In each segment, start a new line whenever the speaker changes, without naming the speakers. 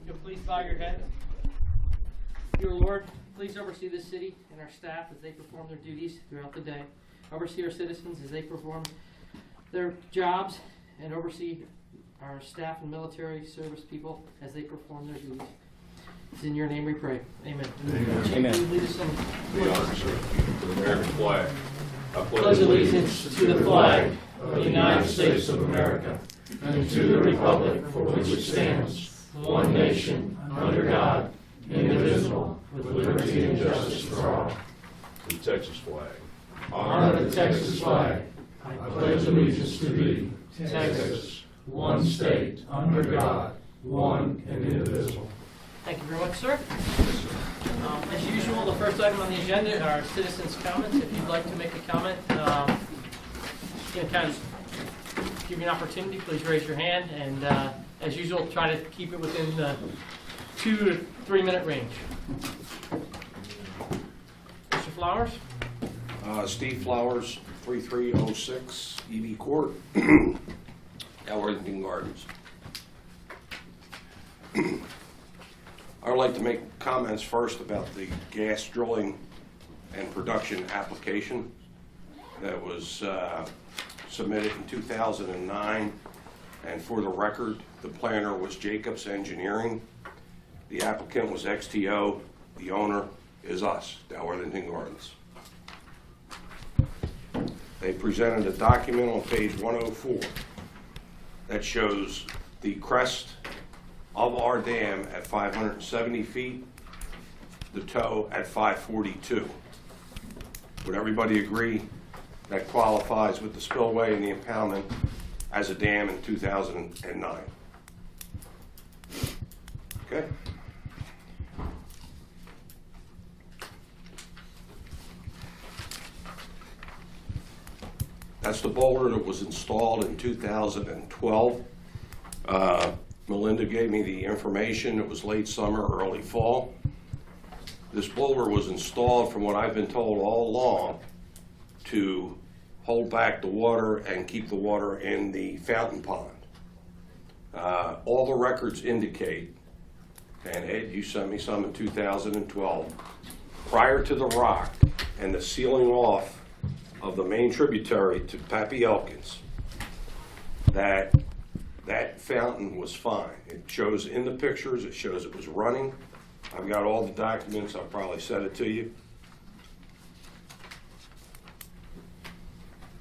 You'll please bow your head. Dear Lord, please oversee this city and our staff as they perform their duties throughout the day. Oversee our citizens as they perform their jobs, and oversee our staff and military service people as they perform their duties. It's in your name we pray. Amen.
Amen.
Please lead us in
The honors to the American flag. I
pledge allegiance to the flag of the United States of America and to the republic for which it stands, one nation, under God, indivisible, with liberty and justice for all.
The Texas flag.
Honor the Texas flag. I pledge allegiance to thee, Texas, one state, under God, one and indivisible. Thank you very much, sir. As usual, the first item on the agenda are citizens' comments. If you'd like to make a comment, kind of give you an opportunity, please raise your hand. And as usual, try to keep it within the 2 to 3 minute range. Mr. Flowers?
Steve Flowers, 3306 EB Court, Worthington Gardens. I would like to make comments first about the gas drilling and production application that was submitted in 2009. And for the record, the planner was Jacobs Engineering. The applicant was XTO. The owner is us, Worthington Gardens. They presented a document on page 104 that shows the crest of our dam at 570 feet, the toe at 542. Would everybody agree that qualifies with the spillway and the impoundment as a dam in 2009? Okay. That's the boulder that was installed in 2012. Melinda gave me the information. It was late summer, early fall. This boulder was installed, from what I've been told all along, to hold back the water and keep the water in the fountain pond. All the records indicate, and Ed, you sent me some in 2012, prior to the rock and the sealing off of the main tributary to Pappy Elkins, that fountain was fine. It shows in the pictures, it shows it was running. I've got all the documents, I'll probably send it to you.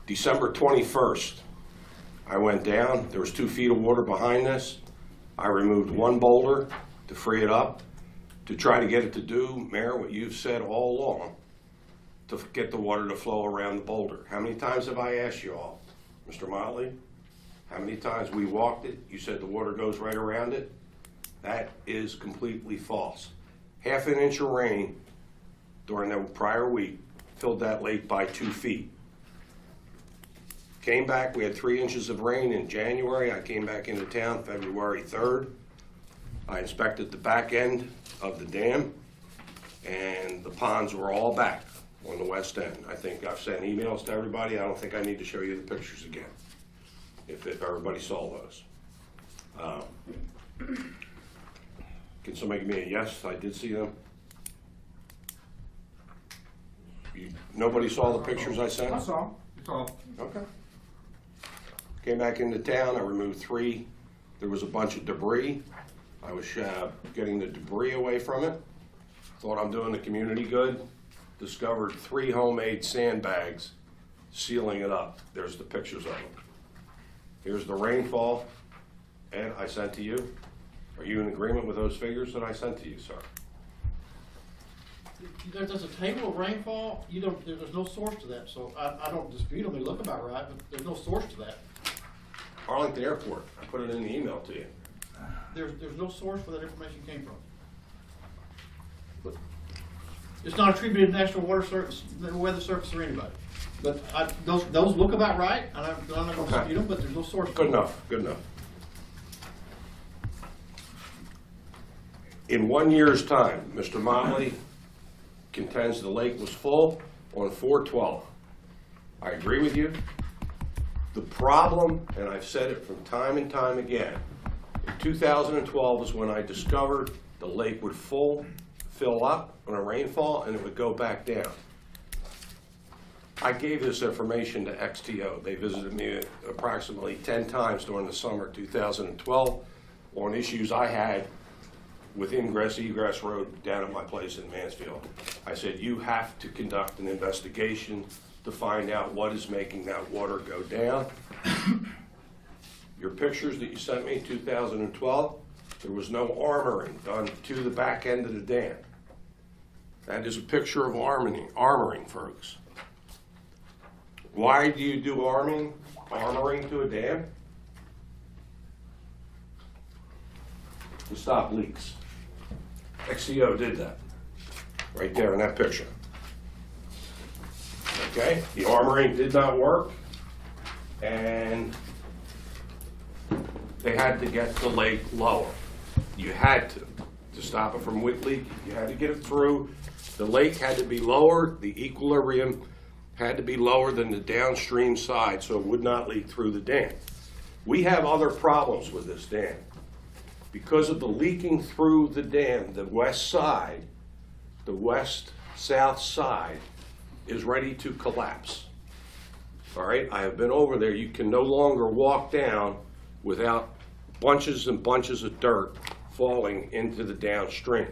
December 21st, I went down, there was 2 feet of water behind this. I removed one boulder to free it up, to try to get it to do, Mayor, what you've said all along, to get the water to flow around the boulder. How many times have I asked you all, Mr. Motley? How many times we walked it, you said the water goes right around it? That is completely false. Half an inch of rain during the prior week filled that lake by 2 feet. Came back, we had 3 inches of rain in January. I came back into town February 3rd. I inspected the back end of the dam, and the ponds were all back on the west end. I think I've sent emails to everybody. I don't think I need to show you the pictures again, if everybody saw those. Can somebody give me a yes? I did see them. Nobody saw the pictures I sent?
I saw.
Okay. Came back into town, I removed 3. There was a bunch of debris. I was getting the debris away from it. Thought I'm doing the community good. Discovered 3 homemade sandbags sealing it up. There's the pictures of them. Here's the rainfall, and I sent to you. Are you in agreement with those figures that I sent to you, sir?
There's a table of rainfall. There's no source to that, so I don't dispute them. They look about right, but there's no source to that.
Arlington Airport. I put it in the email to you.
There's no source where that information came from. It's not attributed to National Water Service, the Weather Service, or anybody. But those look about right. I'm not going to dispute them, but there's no source.
Good enough. Good enough. In 1 year's time, Mr. Motley contends the lake was full on 4/12. I agree with you. The problem, and I've said it from time and time again, In 2012 is when I discovered the lake would fill up on a rainfall and it would go back down. I gave this information to XTO. They visited me approximately 10 times during the summer of 2012 on issues I had with ingress, egress road down at my place in Mansfield. I said, you have to conduct an investigation to find out what is making that water go down. Your pictures that you sent me in 2012, there was no armoring done to the back end of the dam. That is a picture of armoring, folks. Why do you do armoring to a dam? To stop leaks. XCO did that, right there in that picture. Okay, the armoring did not work, and they had to get the lake lower. You had to stop it from leaking. You had to get it through. The lake had to be lower, the equilibrium had to be lower than the downstream side so it would not leak through the dam. We have other problems with this dam. Because of the leaking through the dam, the west side, the west-south side is ready to collapse. All right, I have been over there. You can no longer walk down without bunches and bunches of dirt falling into the downstream.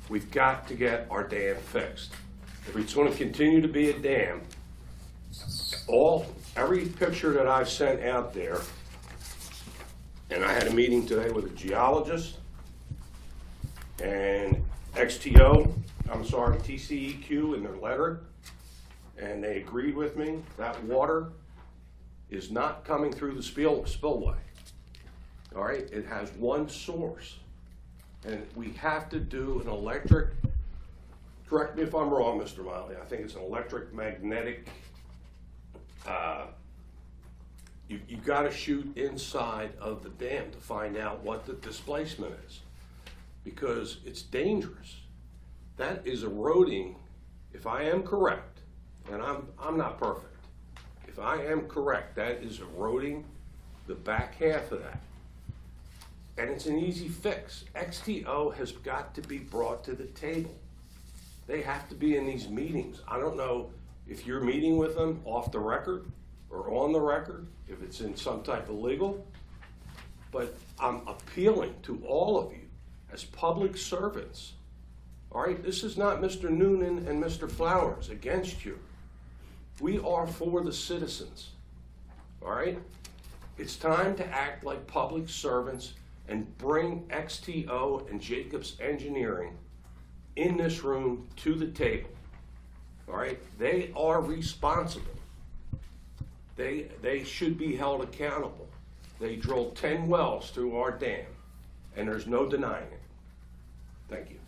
We've got to get our dam fixed. If it's going to continue to be a dam, every picture that I've sent out there, and I had a meeting today with a geologist and TCEQ in their letter, and they agreed with me that water is not coming through the spillway. All right, it has one source, and we have to do an electric, correct me if I'm wrong, Mr. Miley, I think it's an electric magnetic, you got to shoot inside of the dam to find out what the displacement is, because it's dangerous. That is eroding, if I am correct, and I'm not perfect, if I am correct, that is eroding the back half of that. And it's an easy fix. XTO has got to be brought to the table. They have to be in these meetings. I don't know if you're meeting with them off the record or on the record, if it's in some type of legal, but I'm appealing to all of you as public servants. All right, this is not Mr. Noonan and Mr. Flowers against you. We are for the citizens. All right? It's time to act like public servants and bring XTO and Jacobs Engineering in this room to the table. All right? They are responsible. They should be held accountable. They drilled 10 wells through our dam, and there's no denying it. Thank you.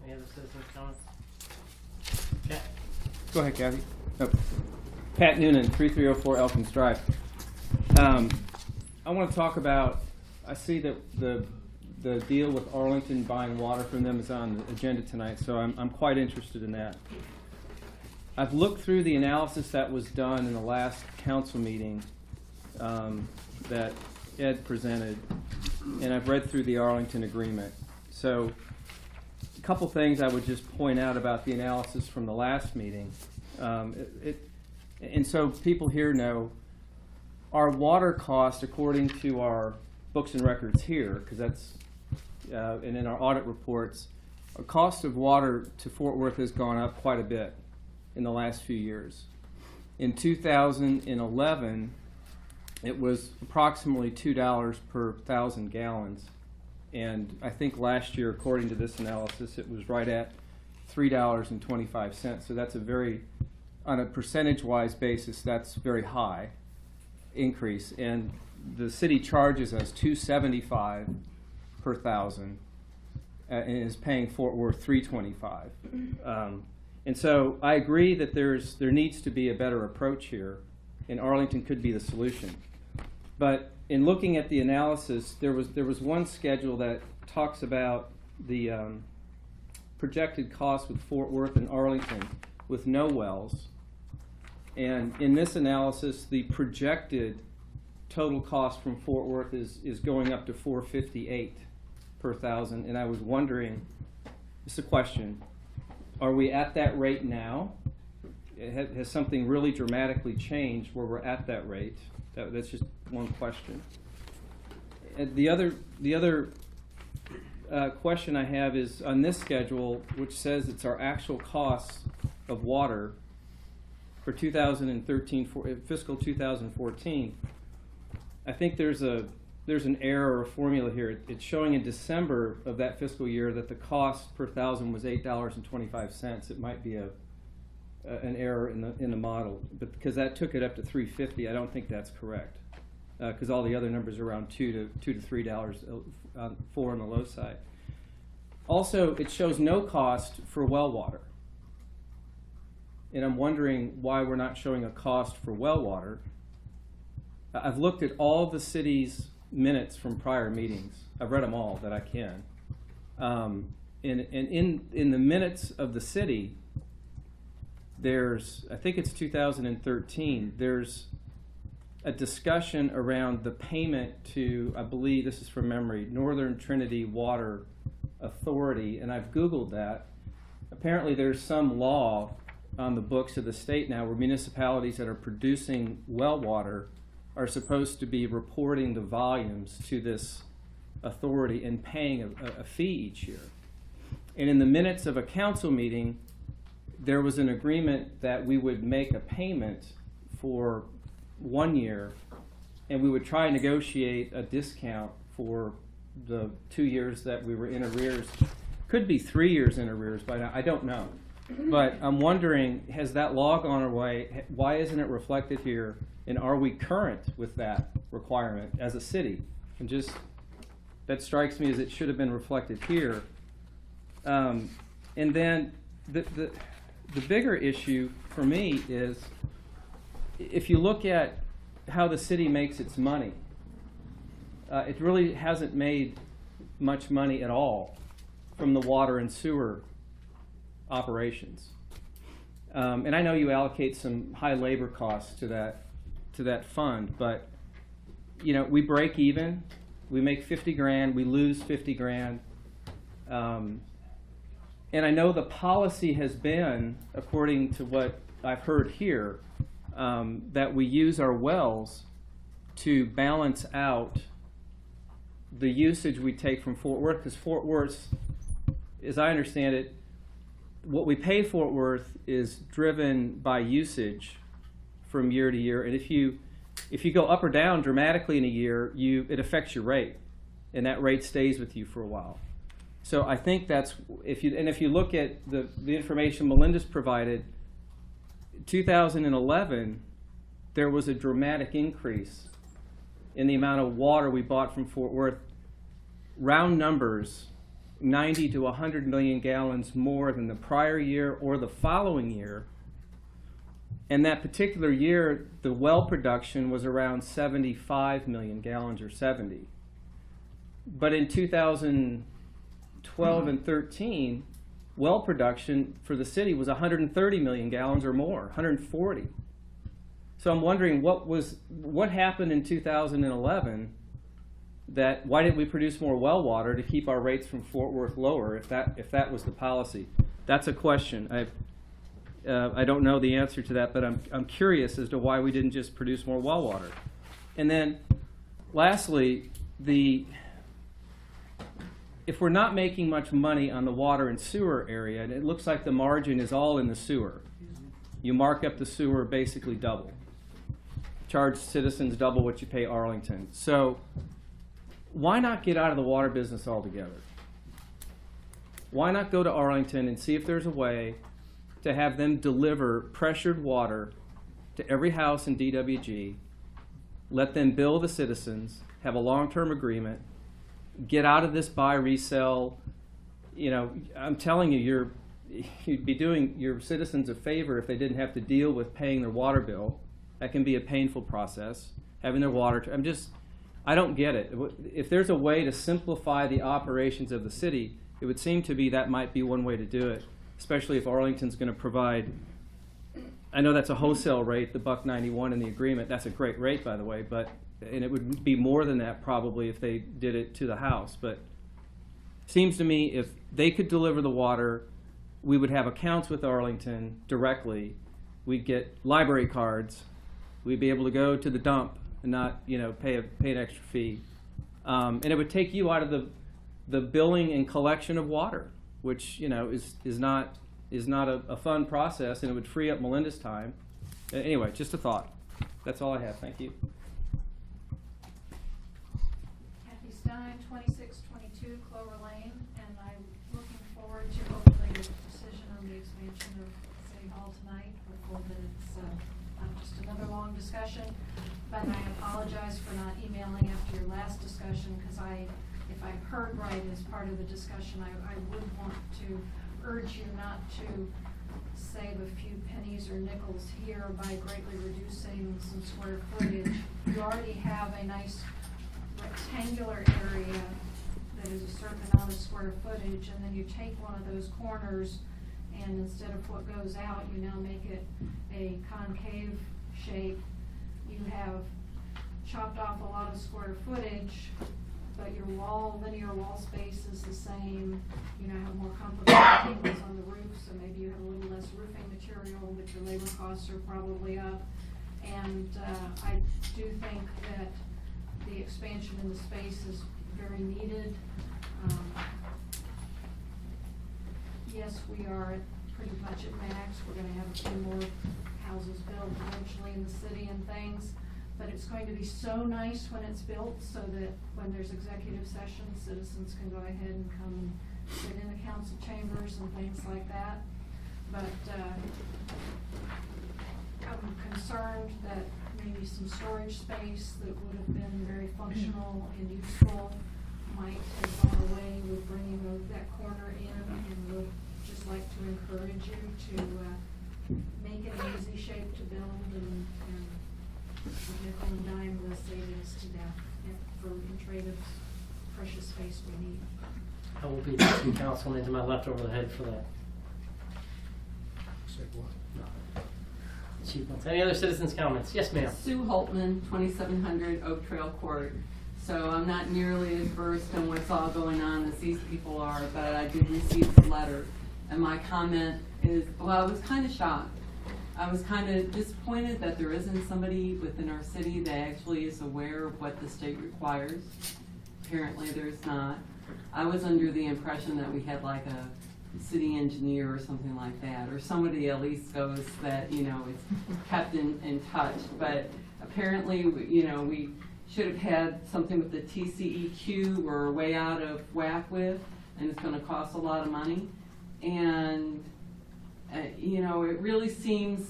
Any other citizens' comments? Okay.
Go ahead, Kathy. Oh. Pat Noonan, 3304 Elkins Drive. I want to talk about, I see that the deal with Arlington buying water from them is on the agenda tonight, so I'm quite interested in that. I've looked through the analysis that was done in the last council meeting that Ed presented, and I've read through the Arlington agreement. So a couple things I would just point out about the analysis from the last meeting. And so people here know our water cost, according to our books and records here, because that's, and in our audit reports, our cost of water to Fort Worth has gone up quite a bit in the last few years. In 2011, it was approximately $2 per 1,000 gallons. And I think last year, according to this analysis, it was right at $3.25. So that's a very, on a percentage-wise basis, that's very high increase. And the city charges us $2.75 per 1,000 and is paying Fort Worth $3.25. And so I agree that there needs to be a better approach here, and Arlington could be the solution. But in looking at the analysis, there was one schedule that talks about the projected cost with Fort Worth and Arlington with no wells. And in this analysis, the projected total cost from Fort Worth is going up to $458 per thousand, and I was wondering, it's a question, are we at that rate now? Has something really dramatically changed where we're at that rate? That's just one question. And the other question I have is on this schedule, which says it's our actual costs of water for 2013, fiscal 2014. I think there's an error or a formula here. It's showing in December of that fiscal year that the cost per thousand was $8.25. It might be an error in the model, but because that took it up to $3.50, I don't think that's correct. Because all the other numbers are around $2 to $3 for on the low side. Also, it shows no cost for well water, and I'm wondering why we're not showing a cost for well water. I've looked at all the city's minutes from prior meetings. I've read them all that I can. And in the minutes of the city, there's, I think it's 2013, there's a discussion around the payment to, I believe this is from memory, Northern Trinity Water Authority, and I've Googled that. Apparently there's some law on the books of the state now where municipalities that are producing well water are supposed to be reporting the volumes to this authority and paying a fee each year. And in the minutes of a council meeting, there was an agreement that we would make a payment for 1 year, and we would try and negotiate a discount for the 2 years that we were in arrears. Could be 3 years in arrears by now, I don't know. But I'm wondering, has that law gone away? Why isn't it reflected here? And are we current with that requirement as a city? And just, that strikes me as it should have been reflected here. And then the bigger issue for me is, if you look at how the city makes its money, it really hasn't made much money at all from the water and sewer operations. And I know you allocate some high labor costs to that fund, but you know, we break even, we make 50 grand, we lose 50 grand. And I know the policy has been, according to what I've heard here, that we use our wells to balance out the usage we take from Fort Worth, because Fort Worth, as I understand it, what we pay Fort Worth is driven by usage from year to year, and if you go up or down dramatically in a year, it affects your rate, and that rate stays with you for a while. So I think that's, if you look at the information Melinda's provided, 2011, there was a dramatic increase in the amount of water we bought from Fort Worth. Round numbers, 90 to 100 million gallons more than the prior year or the following year. And that particular year, the well production was around 75 million gallons or 70. But in 2012 and 13, well production for the city was 130 million gallons or more, 140. So I'm wondering what happened in 2011 why didn't we produce more well water to keep our rates from Fort Worth lower if that was the policy? That's a question. I don't know the answer to that, but I'm curious as to why we didn't just produce more well water. And then lastly, if we're not making much money on the water and sewer area, and it looks like the margin is all in the sewer, you mark up the sewer basically double. Charge citizens double what you pay Arlington. So why not get out of the water business altogether? Why not go to Arlington and see if there's a way to have them deliver pressured water to every house in DWG, let them bill the citizens, have a long-term agreement, get out of this buy, resell. You know, I'm telling you, you'd be doing your citizens a favor if they didn't have to deal with paying their water bill. That can be a painful process, having their water. I don't get it. If there's a way to simplify the operations of the city, it would seem to be that might be one way to do it, especially if Arlington's going to provide. I know that's a wholesale rate, the $1.91 in the agreement. That's a great rate, by the way, but and it would be more than that probably if they did it to the house. But seems to me if they could deliver the water, we would have accounts with Arlington directly. We'd get library cards. We'd be able to go to the dump and not, you know, pay an extra fee. And it would take you out of the billing and collection of water, which, you know, is not a fun process, and it would free up Melinda's time. Anyway, just a thought. That's all I have. Thank you.
Kathy Stein, 2622 Clover Lane, and I'm looking forward to hopefully a decision on the expansion of City Hall tonight. Hopeful that it's not just another long discussion, but I apologize for not emailing after your last discussion, because if I heard right as part of the discussion, I would want to urge you not to save a few pennies or nickels here by greatly reducing some square footage. You already have a nice rectangular area that is a certain amount of square footage, and then you take one of those corners, and instead of what goes out, you now make it a concave shape. You have chopped off a lot of square footage, but your linear wall space is the same. You know, have more complicated things on the roof, so maybe you have a little less roofing material, but your labor costs are probably up. And I do think that the expansion in the space is very needed. Yes, we are at pretty much at max. We're going to have a few more houses built eventually in the city and things. But it's going to be so nice when it's built, so that when there's executive sessions, citizens can go ahead and come and sit in the council chambers and things like that. But I'm concerned that maybe some storage space that would have been very functional and useful might have gone away with bringing that corner in, and would just like to encourage you to make it an easy shape to build, and nickel and dime the savings to death for in trade of precious space we need.
I will be the councilman to my left over the head for that. No. Chief wants. Any other citizens' comments? Yes, ma'am.
Sue Holtman, 2700 Oak Trail Court. So I'm not nearly as versed in what's all going on as these people are, but I did receive the letter. And my comment is, well, I was kind of shocked. I was kind of disappointed that there isn't somebody within our city that actually is aware of what the state requires. Apparently there's not. I was under the impression that we had like a city engineer or something like that, or somebody at least goes that, you know, is kept in touch. But apparently, you know, we should have had something with the TCEQ we're way out of whack with, and it's going to cost a lot of money. And you know, it really seems,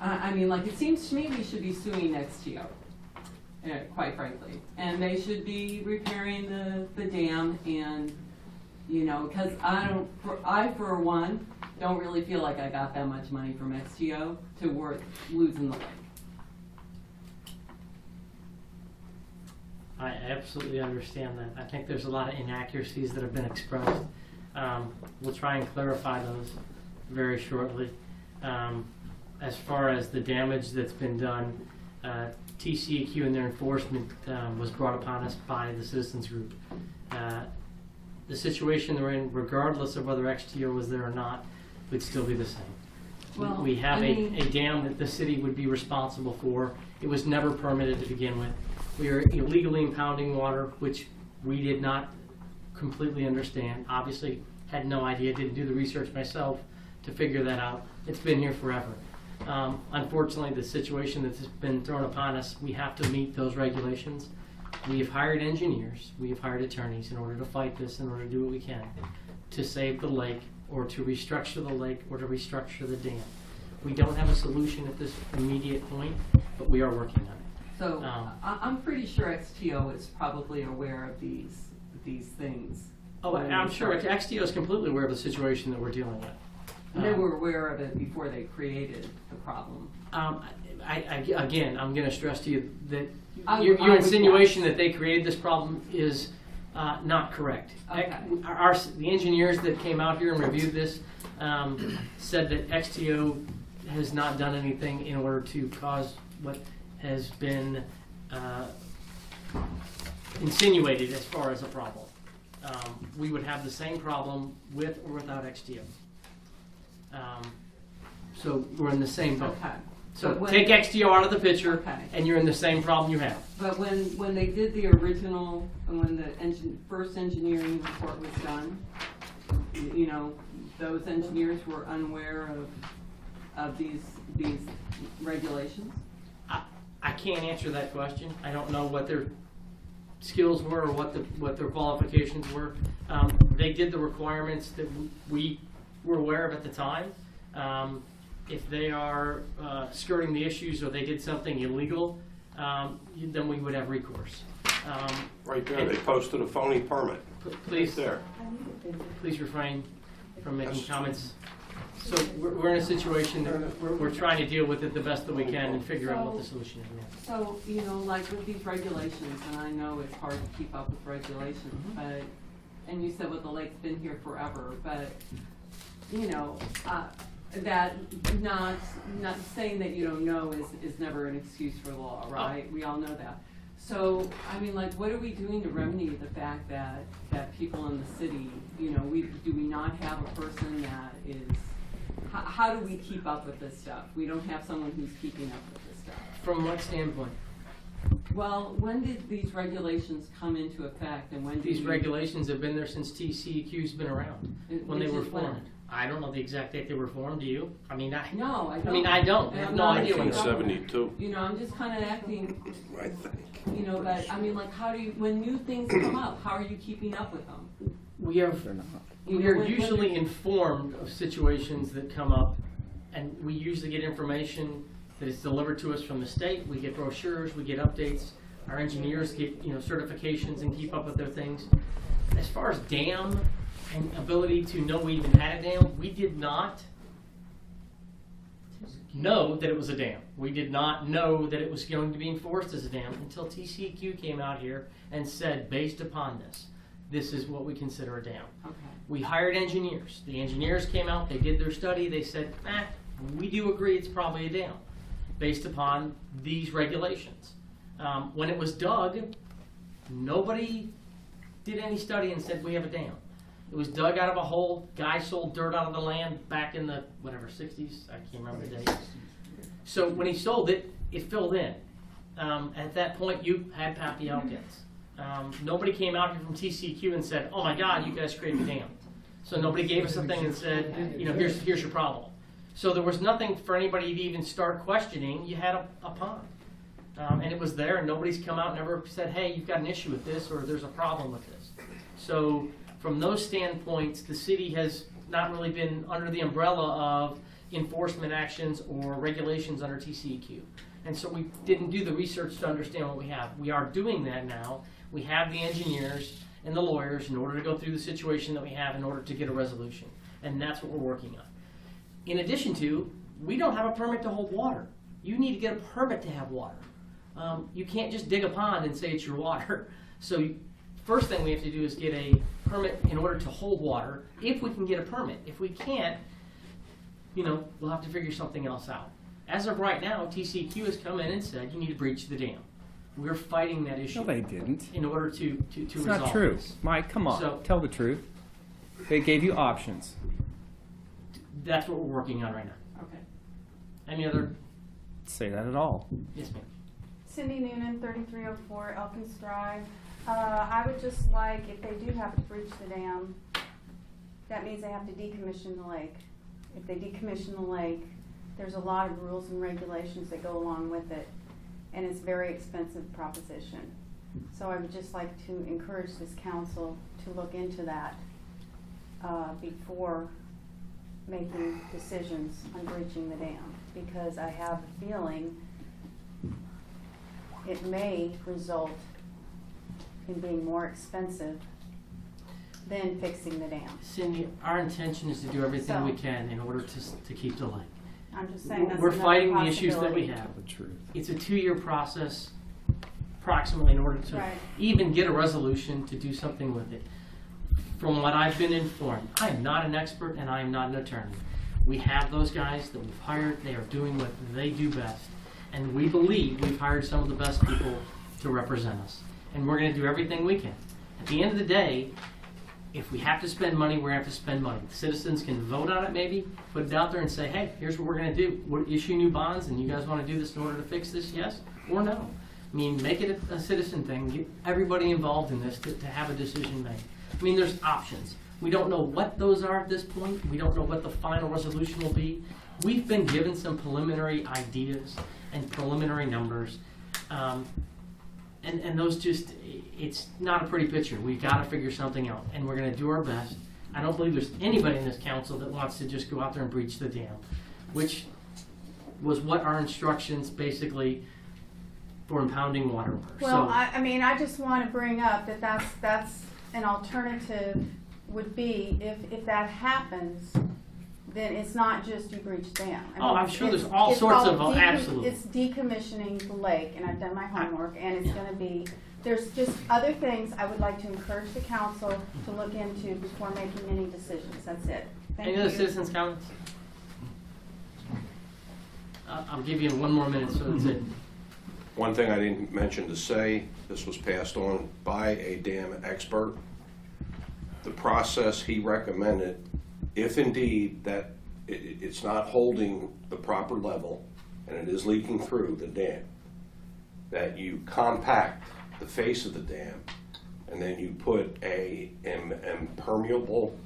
I mean, like, it seems to me we should be suing XTO, quite frankly. And they should be repairing the dam, and, you know, because I, for one, don't really feel like I got that much money from XTO to worth losing the lake.
I absolutely understand that. I think there's a lot of inaccuracies that have been expressed. We'll try and clarify those very shortly. As far as the damage that's been done, TCEQ and their enforcement was brought upon us by the citizens group. The situation they're in, regardless of whether XTO was there or not, would still be the same.
Well,
we have
I mean,
a dam that the city would be responsible for. It was never permitted to begin with. We are illegally impounding water, which we did not completely understand. Obviously, had no idea, didn't do the research myself to figure that out. It's been here forever. Unfortunately, the situation that's been thrown upon us, we have to meet those regulations. We have hired engineers, we have hired attorneys in order to fight this, in order to do what we can to save the lake, or to restructure the lake, or to restructure the dam. We don't have a solution at this immediate point, but we are working on it.
So I'm pretty sure XTO is probably aware of these things.
Oh, I'm sure XTO is completely aware of the situation that we're dealing with.
They were aware of it before they created the problem.
Again, I'm going to stress to you that
Your
your insinuation that they created this problem is not correct.
Okay.
The engineers that came out here and reviewed this said that XTO has not done anything in order to cause what has been insinuated as far as a problem. We would have the same problem with or without XTO. So we're in the same boat.
Okay.
So
But when-
take XTO out of the picture,
Okay.
and you're in the same problem you have.
But when they did the original, and when the first engineering report was done, you know, those engineers were unaware of these regulations?
I can't answer that question. I don't know what their skills were or what their qualifications were. They did the requirements that we were aware of at the time. If they are skirting the issues or they did something illegal, then we would have recourse.
Right there, they posted a phony permit.
Please,
There.
please refrain from making comments. So we're in a situation that we're trying to deal with it the best that we can and figure out what the solution is.
So, you know, like with these regulations, and I know it's hard to keep up with regulations, but, and you said, well, the lake's been here forever, but, you know, that not saying that you don't know is never an excuse for law, right? We all know that. So, I mean, like, what are we doing to remedy the fact that people in the city, you know, do we not have a person that is, how do we keep up with this stuff? We don't have someone who's keeping up with this stuff.
From what standpoint?
Well, when did these regulations come into effect, and when did
These regulations have been there since TCEQ's been around, when they
Which
were
is when?
formed. I don't know the exact date they were formed, do you? I mean,
No, I don't.
I mean, I don't. I
And
have
I'm
no
not
idea when
a state government.
1972,
You know, I'm just kind of acting,
I think.
you know, but, I mean, like, how do you, when new things come up, how are you keeping up with them?
We have,
You
we
know,
are
when-
usually informed of situations that come up, and we usually get information that is delivered to us from the state. We get brochures, we get updates. Our engineers get, you know, certifications and keep up with their things. As far as dam and ability to know we even had a dam, we did not know that it was a dam. We did not know that it was going to be enforced as a dam until TCEQ came out here and said, based upon this, this is what we consider a dam.
Okay.
We hired engineers. The engineers came out, they did their study, they said, we do agree it's probably a dam, based upon these regulations. When it was dug, nobody did any study and said, we have a dam. It was dug out of a hole, guy sold dirt out of the land back in the, whatever, 60s, I can't remember the date. So when he sold it, it filled in. At that point, you had Pappy Elkins. Nobody came out here from TCEQ and said, oh my God, you guys created a dam. So nobody gave us a thing and said, you know, here's your problem. So there was nothing for anybody to even start questioning. You had a pond. And it was there, and nobody's come out and ever said, hey, you've got an issue with this, or there's a problem with this. So from those standpoints, the city has not really been under the umbrella of enforcement actions or regulations under TCEQ. And so we didn't do the research to understand what we have. We are doing that now. We have the engineers and the lawyers in order to go through the situation that we have in order to get a resolution. And that's what we're working on. In addition to, we don't have a permit to hold water. You need to get a permit to have water. You can't just dig a pond and say it's your water. So first thing we have to do is get a permit in order to hold water, if we can get a permit. If we can't, you know, we'll have to figure something else out. As of right now, TCEQ has come in and said you need to breach the dam. We're fighting that issue.
No, they didn't.
In order to
It's
resolve
not true.
this.
Mike, come on.
So-
Tell the truth. They gave you options.
That's what we're working on right now.
Okay.
Any other?
Say that at all.
Yes, ma'am.
Cindy Noonan, 3304 Elkins Drive. I would just like, if they do have to breach the dam, that means they have to decommission the lake. If they decommission the lake, there's a lot of rules and regulations that go along with it, and it's a very expensive proposition. So I would just like to encourage this council to look into that before making decisions on breaching the dam, because I have a feeling it may result in being more expensive than fixing the dam.
Cindy, our intention is to do everything we
So-
can in order to keep the lake.
I'm just saying that's
We're
another
fighting the issues that we
possibility.
have.
Tell the truth.
It's a 2-year process, approximately, in order to
Right.
even get a resolution to do something with it. From what I've been informed, I am not an expert and I am not an attorney. We have those guys that we've hired. They are doing what they do best. And we believe we've hired some of the best people to represent us. And we're going to do everything we can. At the end of the day, if we have to spend money, we're going to have to spend money. The citizens can vote on it maybe, put it out there and say, hey, here's what we're going to do. We'll issue new bonds, and you guys want to do this in order to fix this, yes or no? I mean, make it a citizen thing. Get everybody involved in this to have a decision made. I mean, there's options. We don't know what those are at this point. We don't know what the final resolution will be. We've been given some preliminary ideas and preliminary numbers. And those just, it's not a pretty picture. We've got to figure something out, and we're going to do our best. I don't believe there's anybody in this council that wants to just go out there and breach the dam, which was what our instructions basically for impounding water were.
Well,
So,
I mean, I just want to bring up that that's an alternative would be if that happens, then it's not just you breach dam. I
Oh,
mean,
I'm sure
it's-
there's all
it's
sorts
called
of, absolutely.
It's decommissioning the lake, and I've done my homework, and it's going to be, there's just other things I would like to encourage the council to look into before making any decisions. That's it. Thank
Any
you.
other citizens' comments? I'll give you 1 more minute, so that's it.
One thing I didn't mention to say, this was passed on by a dam expert. The process he recommended, if indeed that it's not holding the proper level and it is leaking through the dam, that you compact the face of the dam and then you put a impermeable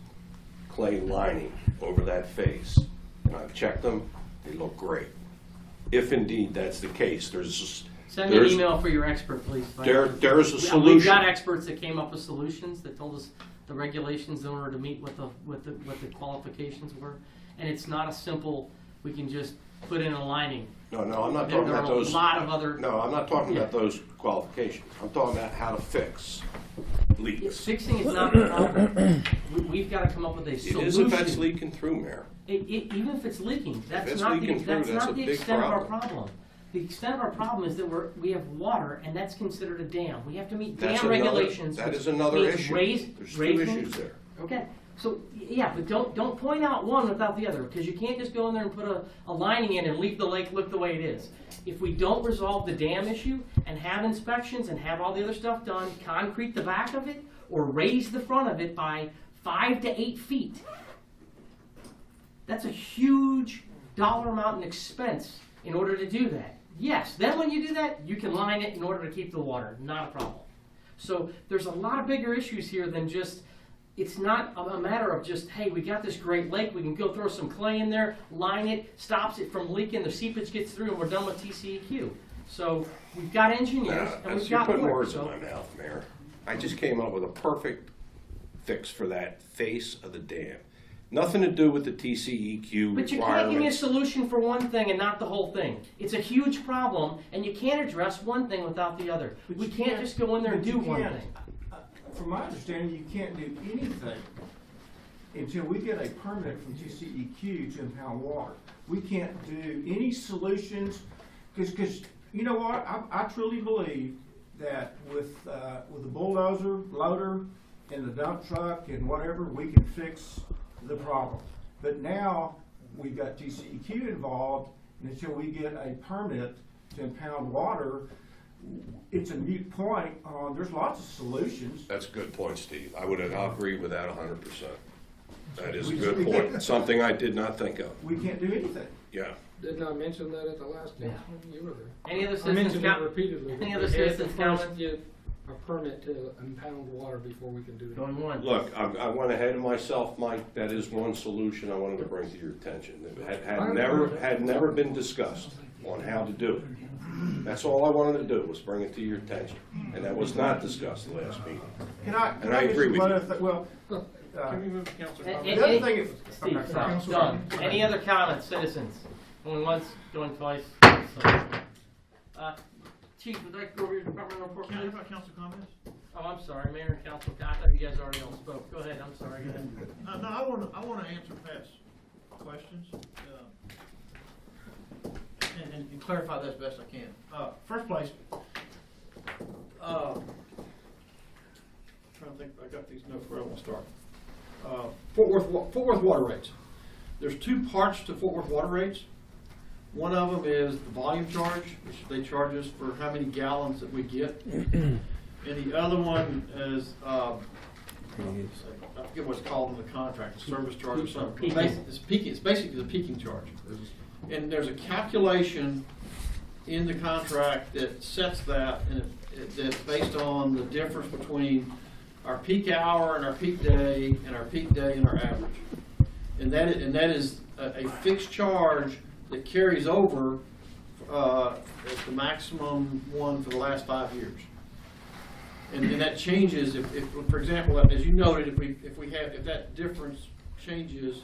clay lining over that face. And I've checked them, they look great. If indeed that's the case,
Send me an email for your expert, please.
there's a
We've
solution.
got experts that came up with solutions that told us the regulations in order to meet what the qualifications were. And it's not a simple, we can just put in a lining.
No, I'm not
There
talking about
are a
those.
lot of other.
No, I'm not talking about
Yeah.
those qualifications. I'm talking about how to fix leaks.
Fixing is not the problem. We've got to come up with a
It
solution.
is if that's leaking through, Mayor.
Even if it's leaking, that's
it's
not
leaking
the,
through,
that's
that's
not
a
the
big
extent of our
problem.
problem. The extent of our problem is that we have water, and that's considered a dam. We have to meet
That's
dam
another-
regulations.
that
which
is another
means
issue.
raise-
There's
raise
two
them.
issues there.
Okay, so, yeah, but don't point out one without the other, because you can't just go in there and put a lining in and leave the lake look the way it is. If we don't resolve the dam issue and have inspections and have all the other stuff done, concrete the back of it, or raise the front of it by 5 to 8 feet, that's a huge dollar amount in expense in order to do that. Yes, then when you do that, you can line it in order to keep the water, not a problem. So there's a lot of bigger issues here than just, it's not a matter of just, hey, we got this great lake, we can go throw some clay in there, line it, stops it from leaking, the seepage gets through, and we're done with TCEQ. So we've got engineers, and we've
You're
got
putting
work.
words in
So
my mouth, Mayor. I just came up with a perfect fix for that face of the dam. Nothing to do with the TCEQ
But you can't give me a
requirements.
solution for one thing and not the whole thing. It's a huge problem, and you can't address one thing without the other.
But
We
you
can't just go in there and
but
do
you
one
can't-
thing.
From my understanding, you can't do anything until we get a permit from TCEQ to impound water. We can't do any solutions, because you know what? I truly believe that with the bulldozer, loader, and the dump truck and whatever, we can fix the problem. But now we've got TCEQ involved, and until we get a permit to impound water, it's a moot point. There's lots of solutions.
That's a good point, Steve. I'll agree with that 100%. That is a
We-
good
we-
point. Something I did not think of.
We can't do anything.
Yeah.
Didn't I mention that at the last meeting? You were there.
Any other
I
citizens
mentioned it
count?
repeatedly.
Any other
We had to
citizens
first
comment?
get a permit to impound water before we can do that.
Going one.
Look, I went ahead of myself, Mike. That is one solution I wanted to bring to your attention. It had never been discussed on how to do it. That's all I wanted to do, was bring it to your attention. And that was not discussed last meeting.
Can I
And I agree
mention
with
one
you.
other thing? Well,
Can we move to council
And-
comments?
the other thing is,
Steve, stop. Done. Any other comments, citizens? Going once, going twice. Chief, would you like to go over your department report, please?
council comments?
Oh, I'm sorry, Mayor and Council. I thought you guys already all spoke. Go ahead, I'm sorry. Go ahead.
No, I wanna answer Pat's questions, and clarify this best I can. First place, trying to think, I got these notes where I want to start. Fort Worth water rates. There's two parts to Fort Worth water rates. One of them is the volume charge, which they charge us for how many gallons that we get. And the other one is, I forget what it's called in the contract, a service charge or something.
Peaking.
It's peaking, it's basically the peaking charge. And there's a calculation in the contract that sets that, and that's based on the difference between our peak hour and our peak day, and our peak day and our average. And that is a fixed charge that carries over at the maximum one for the last 5 years. And that changes if, for example, as you noted, if that difference changes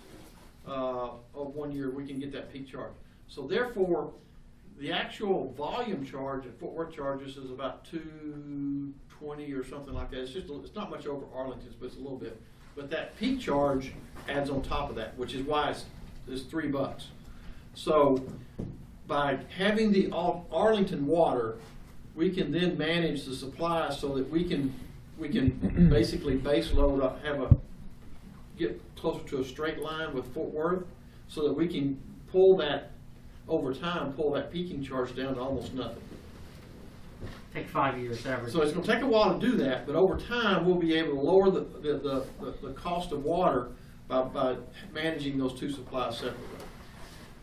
of 1 year, we can get that peak charge. So therefore, the actual volume charge at Fort Worth charges is about $2.20 or something like that. It's not much over Arlington's, but it's a little bit. But that peak charge adds on top of that, which is why it's $3. So by having the Arlington water, we can then manage the supply so that we can basically base load up, get closer to a straight line with Fort Worth, so that we can pull that peaking charge down to almost nothing.
Take 5 years average.
So it's going to take a while to do that, but over time we'll be able to lower the cost of water by managing those two supplies separately.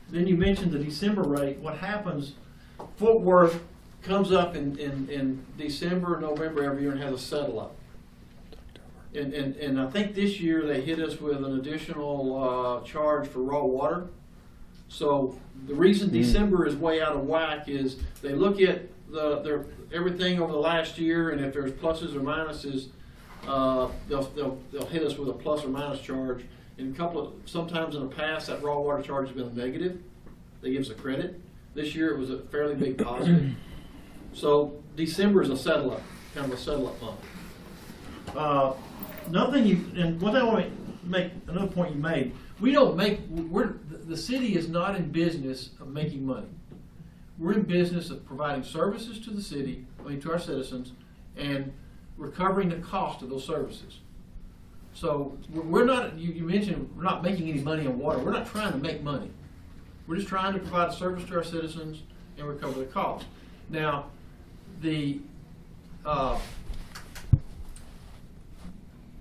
Then you mentioned the December rate. What happens, Fort Worth comes up in December, November every year and has a settle up. And I think this year they hit us with an additional charge for raw water. So the reason December is way out of whack is they look at everything over the last year, and if there's pluses or minuses, they'll hit us with a plus or minus charge. And sometimes in the past, that raw water charge has been a negative. They give us a credit. This year it was a fairly big positive. So December is a settle up, kind of a settle up month. Another point you made, the city is not in business of making money. We're in business of providing services to the city, to our citizens, and recovering the cost of those services. So we're not, you mentioned we're not making any money on water. We're not trying to make money. We're just trying to provide a service to our citizens and recover the cost. Now,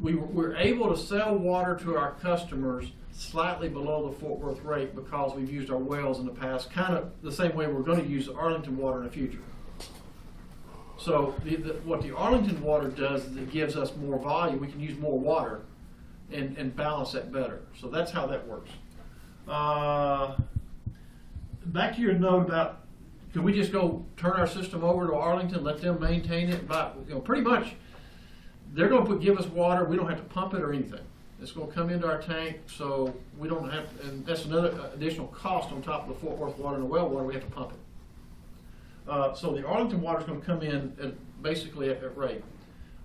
we're able to sell water to our customers slightly below the Fort Worth rate because we've used our wells in the past, kind of the same way we're going to use Arlington water in the future. So what the Arlington water does is it gives us more volume. We can use more water and balance that better. So that's how that works. Back to your note about, could we just go turn our system over to Arlington, let them maintain it? Pretty much, they're going to give us water. We don't have to pump it or anything. It's going to come into our tank, so we don't have, and that's another additional cost on top of the Fort Worth water and the well water. We have to pump it. So the Arlington water is going to come in basically at rate.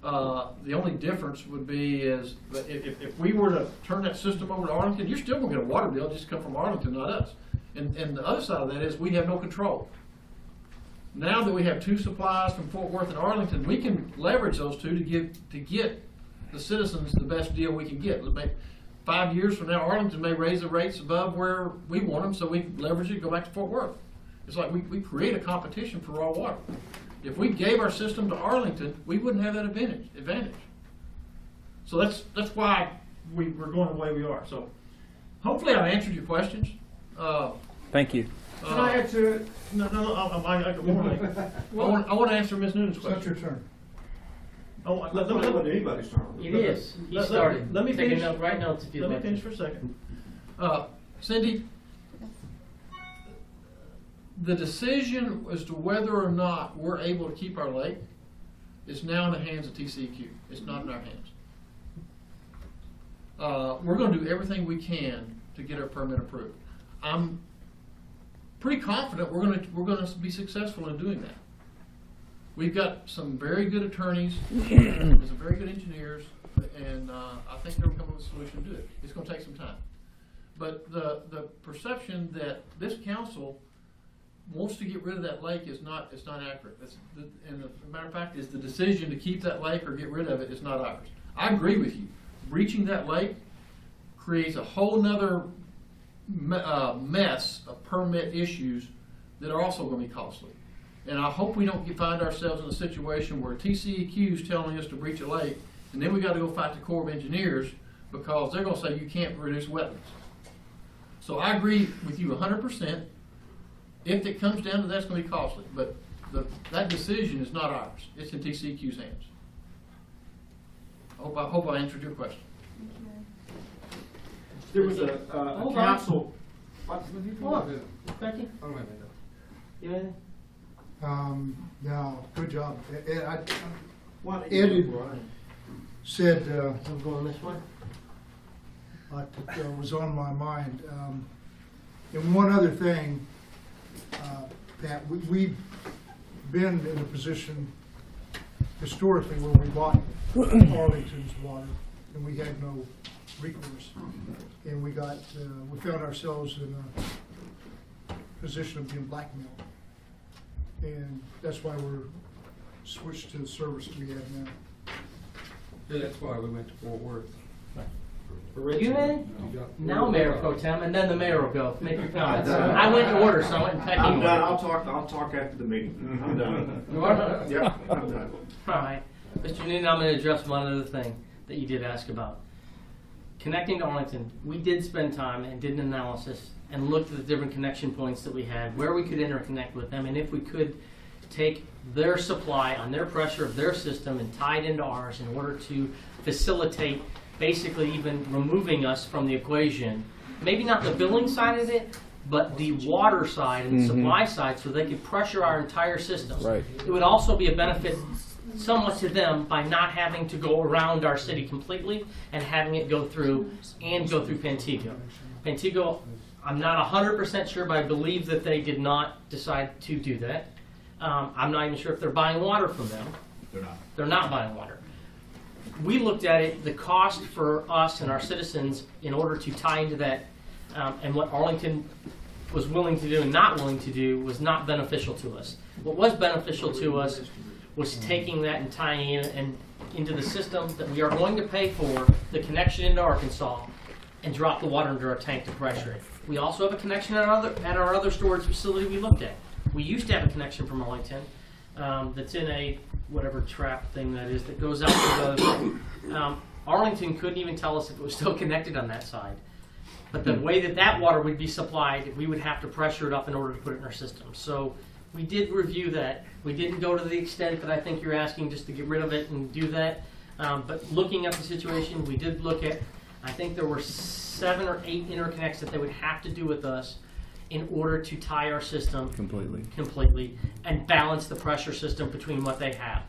The only difference would be is that if we were to turn that system over to Arlington, you're still going to get a water bill, just come from Arlington, not us. And the other side of that is we have no control. Now that we have two supplies from Fort Worth and Arlington, we can leverage those two to get the citizens the best deal we can get. 5 years from now, Arlington may raise the rates above where we want them, so we leverage it, go back to Fort Worth. It's like we create a competition for raw water. If we gave our system to Arlington, we wouldn't have that advantage. So that's why we're going the way we are. So hopefully I've answered your questions.
Thank you.
Can I add to it?
No, I want to answer Ms. Noonan's question.
It's your turn.
Let
anybody's turn.
It is. He started.
Let me
Taking
finish.
right notes if you'd
Let me
like
finish
to.
for a second. Cindy, the decision as to whether or not we're able to keep our lake is now in the hands of TCEQ. It's not in our hands. We're going to do everything we can to get our permit approved. I'm pretty confident we're going to be successful in doing that. We've got some very good attorneys, some very good engineers, and I think they'll come up with a solution to do it. It's going to take some time. But the perception that this council wants to get rid of that lake is not accurate. And as a matter of fact, is the decision to keep that lake or get rid of it is not ours. I agree with you. Breaching that lake creates a whole nother mess of permit issues that are also gonna be costly. And I hope we don't find ourselves in a situation where TCEQ is telling us to breach a lake, and then we gotta go fight the Corps of Engineers because they're gonna say you can't reduce wetlands. So I agree with you 100%. If it comes down to that, it's gonna be costly, but that decision is not ours. It's in TCEQ's hands. I hope I answered your question.
There was a
Hold on.
council.
Hold on. Becky?
I don't have any.
You have anything?
No, good job. Ed
What
said,
I'm going this way.
that was on my mind. And one other thing, Pat, we've been in a position historically where we bought Arlington's water and we had no recourse. And we found ourselves in a position of being blackmailed. And that's why we're switched to the service that we have now.
Yeah, that's why we went to Fort Worth.
You in?
You got-
Now Mayor Pro Tem, and then the mayor will go. Make your comments. I went in order, so I went in pecking
I'm done.
order.
I'll talk after the meeting. I'm done.
You are?
Yeah, I'm done.
All right. Mr. Noonan, I'm going to address one other thing that you did ask about. Connecting to Arlington, we did spend time and did an analysis and looked at the different connection points that we had, where we could interconnect with them, and if we could take their supply on their pressure of their system and tie it into ours in order to facilitate basically even removing us from the equation. Maybe not the billing side of it, but the water side and the supply side, so they could pressure our entire system.
Right.
It would also be a benefit somewhat to them by not having to go around our city completely and having it go through Pantego. Pantego, I'm not 100% sure, but I believe that they did not decide to do that. I'm not even sure if they're buying water from them.
They're not.
They're not buying water. We looked at it, the cost for us and our citizens in order to tie into that, and what Arlington was willing to do and not willing to do was not beneficial to us. What was beneficial to us was taking that and tying in and into the system that we are going to pay for, the connection into Arkansas, and drop the water into our tank to pressure it. We also have a connection at our other storage facility we looked at. We used to have a connection from Arlington that's in a whatever trap thing that is that goes out to the other side. Arlington couldn't even tell us if it was still connected on that side. But the way that water would be supplied, we would have to pressure it up in order to put it in our system. So we did review that. We didn't go to the extent that I think you're asking just to get rid of it and do that. But looking at the situation, we did look at, I think there were 7 or 8 interconnects that they would have to do with us in order to tie our system completely and balance the pressure system between what they have.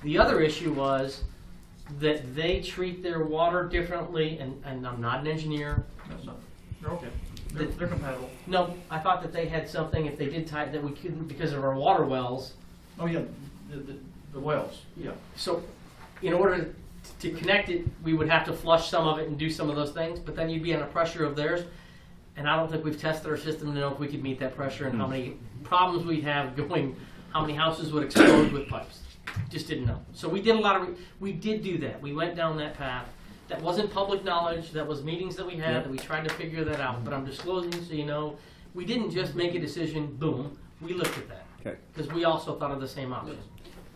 The other issue was that they treat their water differently, and I'm not an engineer.
That's not, they're okay. They're compatible.
No, I thought that they had something, if they did tie, that we couldn't because of our water wells.
Oh, yeah, the wells, yeah.
So in order to connect it, we would have to flush some of it and do some of those things, but then you'd be on a pressure of theirs. And I don't think we've tested our system to know if we could meet that pressure and how many problems we'd have going, how many houses would explode with pipes. Just didn't know. So we did a lot of, we did do that. We went down that path. That wasn't public knowledge. That was meetings that we had that we tried to figure that out. But I'm disclosing so you know, we didn't just make a decision, boom. We looked at that.
Okay.
Because we also thought of the same option.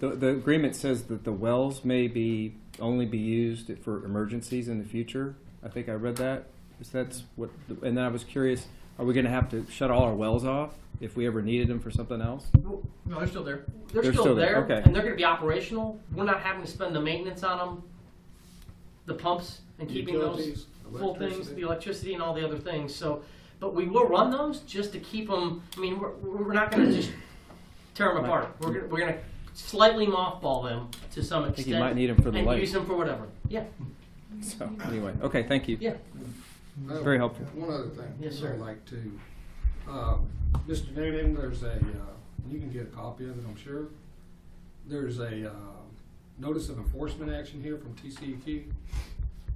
The agreement says that the wells may only be used for emergencies in the future. I think I read that. That's what, and then I was curious, are we going to have to shut all our wells off if we ever needed them for something else?
No, they're still there.
They're still there,
okay.
and they're going to be operational. We're not having to spend the maintenance on them, the pumps, and keeping those
Utilities,
full things,
electricity.
the electricity and all the other things. So, but we will run those just to keep them. I mean, we're not going to just tear them apart. We're going to slightly mothball them to some
I think
extent.
you might need them for the
and
lake.
use them for whatever. Yeah,
So anyway, okay, thank you.
yeah.
Very helpful.
One other thing.
Yes, sir.
I'd like to, Mr. Noonan, there's a, you can get a copy of it, I'm sure. There's a notice of enforcement action here from TCEQ.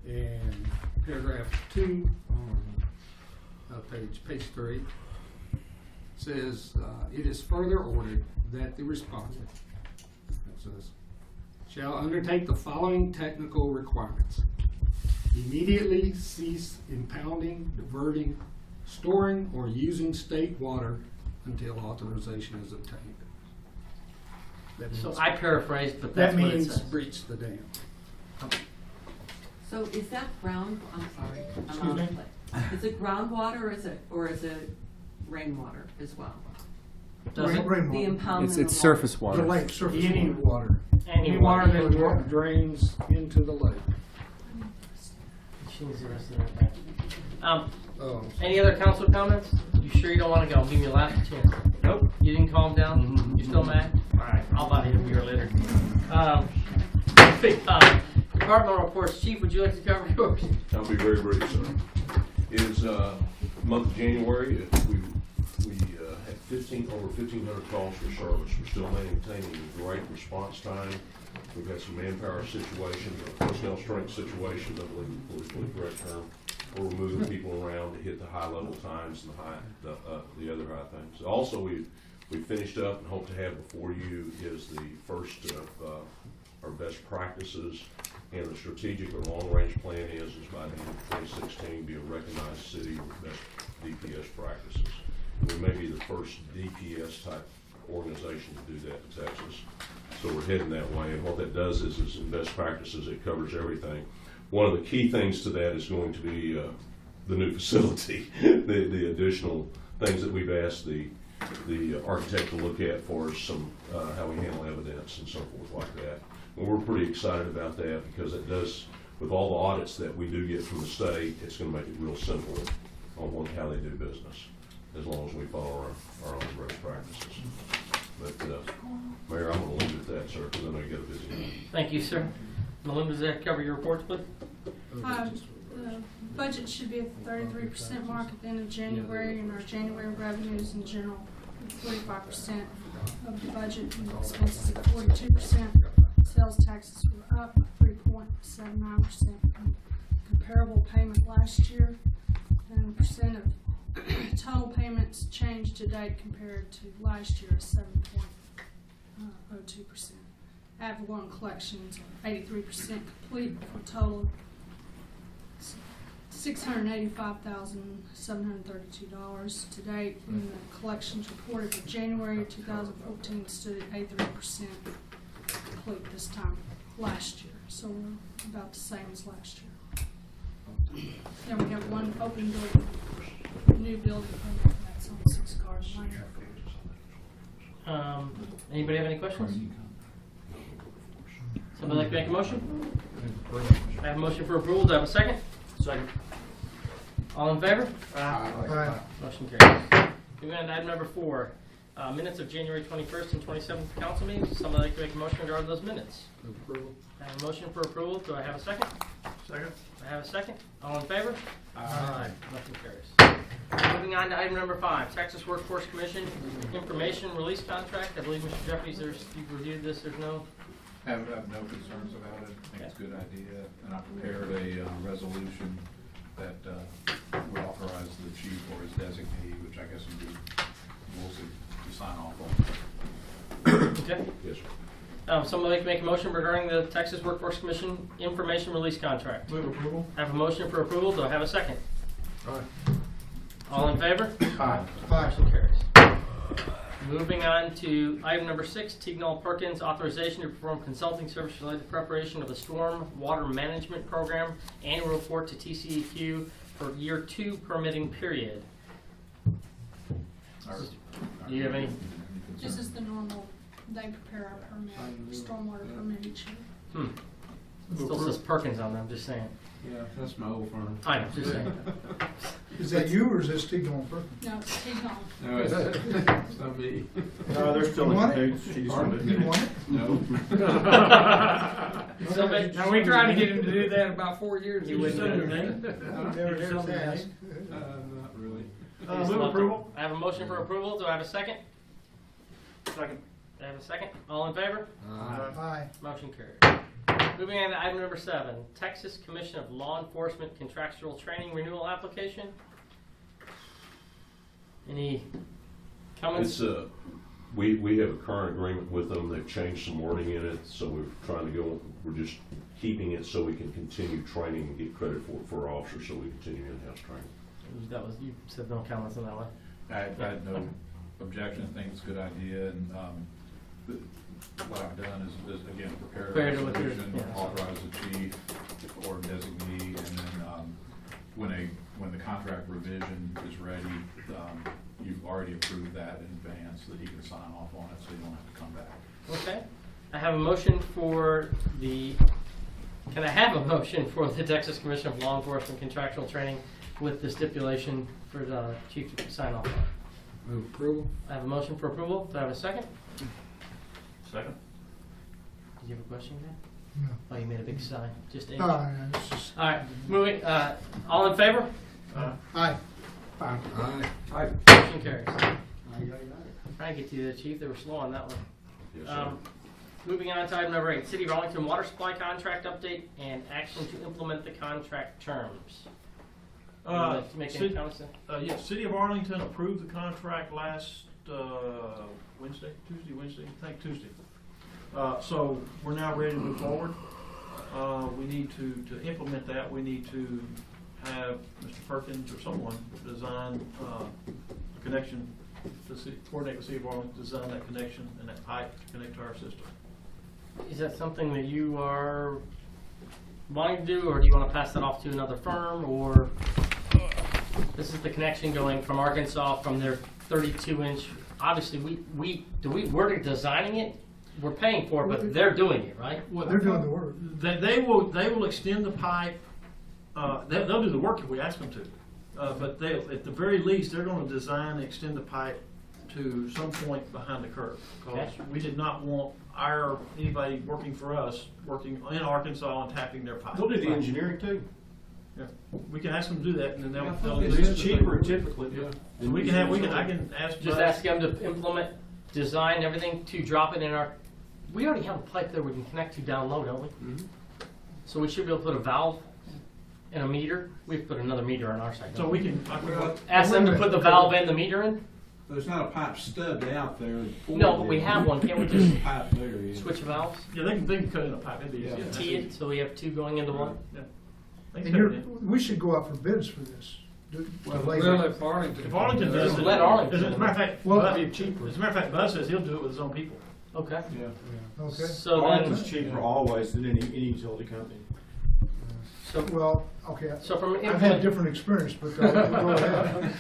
And paragraph 2 on page 3 says, it is further ordered that the respondent, it says, shall undertake the following technical requirements. Immediately cease impounding, diverting, storing or using state water until authorization is obtained. That
So
means-
I paraphrased, but
That
that's what it
means
says.
breach the dam.
So is that I'm sorry, I'm
Excuse
out of
me?
place. Is it groundwater or is it rainwater as well?
Does it?
The
Rainwater.
impoundment
It's
of
surface
The
water.
lake, surface
Any
water.
water.
Any water.
that drains into the lake.
Change the rest of that.
Oh,
Any other council comments? You sure you don't want to go? Give me your last chance. Nope. You didn't calm down? You're still mad? All right, I'll bother you a beer later. Departmental reports. Chief, would you like to cover yours?
I'll be very brief, sir. It is month of January. We had over 1,500 calls for service. We're still maintaining a great response time. We've got some manpower situations, or personnel strength situations, I believe is the politically correct term, where we're moving people around to hit the high level times and the other high things. Also, we finished up and hope to have before you is the first of our best practices, and the strategic or long-range plan is by the end of 2016 be a recognized city with best DPS practices. We may be the first DPS type organization to do that in Texas. So we're heading that way, and what that does is in best practices, it covers everything. One of the key things to that is going to be the new facility, the additional things that we've asked the architect to look at for some how we handle evidence and so forth like that. And we're pretty excited about that because it does, with all the audits that we do get from the state, it's going to make it real simple on how they do business, as long as we follow our own best practices. But Mayor, I'm going to leave it at that, sir, because I know you got a busy night.
Thank you, sir. Melinda, does that cover your reports, please?
The budget should be at the 33% mark at the end of January, and our January revenues in general, 45% of the budget, and expenses at 42%. Sales taxes were up 3.79%. Comparable payment last year, and percent of total payments changed to date compared to last year is 7.02%. Avalon collections are 83% complete for a total $685,732 to date, and the collections reported for January 2014 stood at 83% complete this time last year, so we're about the same as last year. Then we have one open building, new building permit, that's on 6 Garden Lane.
Anybody have any questions? Somebody like to make a motion? I have a motion for approval. Do I have a second? Second. All in favor?
Aye.
Motion carries. Moving on to item number 4, minutes of January 21st and 27th council meetings. Somebody like to make a motion regarding those minutes?
approval.
I have a motion for approval. Do I have a second?
Second.
I have a second. All in favor?
Aye.
Motion carries. Moving on to item number 5, Texas Workforce Commission information release contract. I believe, Mr. Jeffries, you've reviewed this. There's no...
I have no concerns about it. I think it's a good idea, and I prepared a resolution that would authorize the chief or his designee, which I guess would be Woolsey, to sign off on.
Okay.
Yes, sir.
Somebody like to make a motion regarding the Texas Workforce Commission information release contract?
Move approval.
I have a motion for approval. Do I have a second?
Aye.
All in favor?
Aye.
Motion carries. Moving on to item number 6, Tignall Perkins authorization to perform consulting service related to preparation of the Storm Water Management Program annual report to TCEQ for year 2 permitting period. Do you have any?
This is the normal, they prepare our permit, stormwater permit each year.
It still says Perkins on there, I'm just saying.
Yeah, that's my old firm.
I know, just saying.
Is that you or is that Steve going first?
No, it's Tignall.
No, it's not me.
No, they're still
You
in
want
the
it?
case. She's
You want it?
No.
Now we tried to get him to do that.
about 4 years.
You wouldn't do it.
Never heard of that.
Not really.
Move approval.
I have a motion for approval. Do I have a second?
Second.
I have a second. All in favor?
Aye.
Motion carried. Moving on to item number 7, Texas Commission of Law Enforcement Contractual Training Renewal Application. Any comments?
It's we have a current agreement with them. They've changed some wording in it, so we're just keeping it so we can continue training and get credit for our officers, so we continue in-house training.
That was, you said no comments on that one.
I had no objection, I think it's a good idea, and what I've done is again, prepare a
Prepare it with your-
resolution,
yeah.
authorize the chief or designee, and then when the contract revision is ready, you've already approved that in advance, so that he can sign off on it, so you don't have to come back.
Okay. I have a motion for can I have a motion for the Texas Commission of Law Enforcement contractual training with the stipulation for the chief to sign off on it?
Move approval.
I have a motion for approval. Do I have a second?
Second?
Did you have a question, Dan?
No.
Oh, you made a big sign. Just
Oh, yeah, it's just,
all right. Moving. All in favor?
aye.
Aye.
Motion carries. Trying to get to the chief. They were slow on that one.
Yes, sir.
Moving on to item number 8, City of Arlington water supply contract update and action to implement the contract terms. Would you like to make any comments?
Yes, City of Arlington approved the contract last Wednesday, I think Tuesday. So we're now ready to move forward. We need to implement that. We need to have Mr. Perkins or someone design a connection, coordinate with City of Arlington, design that connection and that pipe to connect to our system.
Is that something that you are wanting to do, or do you want to pass that off to another firm, or this is the connection going from Arkansas from their 32-inch? Obviously, we're designing it, we're paying for it, but they're doing it, right?
They're doing the work.
They will extend the pipe. They'll do the work if we ask them to. But they, at the very least, they're going to design and extend the pipe to some point behind the curve. Because we did not want anybody working for us working in Arkansas and tapping their pipe.
They'll do the engineering too.
Yeah. We can ask them to do that, and then they'll do
It's cheaper typically.
Yeah. So I can ask.
Just ask them to implement, design everything to drop it in our. We already have a pipe there we can connect to down low, don't we?
Mm-hmm.
So we should be able to put a valve and a meter. We have to put another meter on our side.
So
don't
we can.
ask them to put the valve and the meter in.
There's not a pipe stubbed out there.
No, but we have one. Can't we just
Pipe there, yeah.
switch valves,
Yeah, they can cut in a pipe. It'd be easy.
tee it, so we have two going into one?
Yeah. They can
And
cut it in.
we should go out for bids for this.
Well, if Arlington.
If Arlington does it,
Let Arlington
as a matter of fact,
Well,
Bud-
it'd be cheaper.
As a matter of fact, Bud says he'll do it with his own people.
Okay.
Yeah.
Okay.
So then,
Arlington's cheaper always than any utility company.
Well, okay.
so from an
I've had different experience, but go ahead.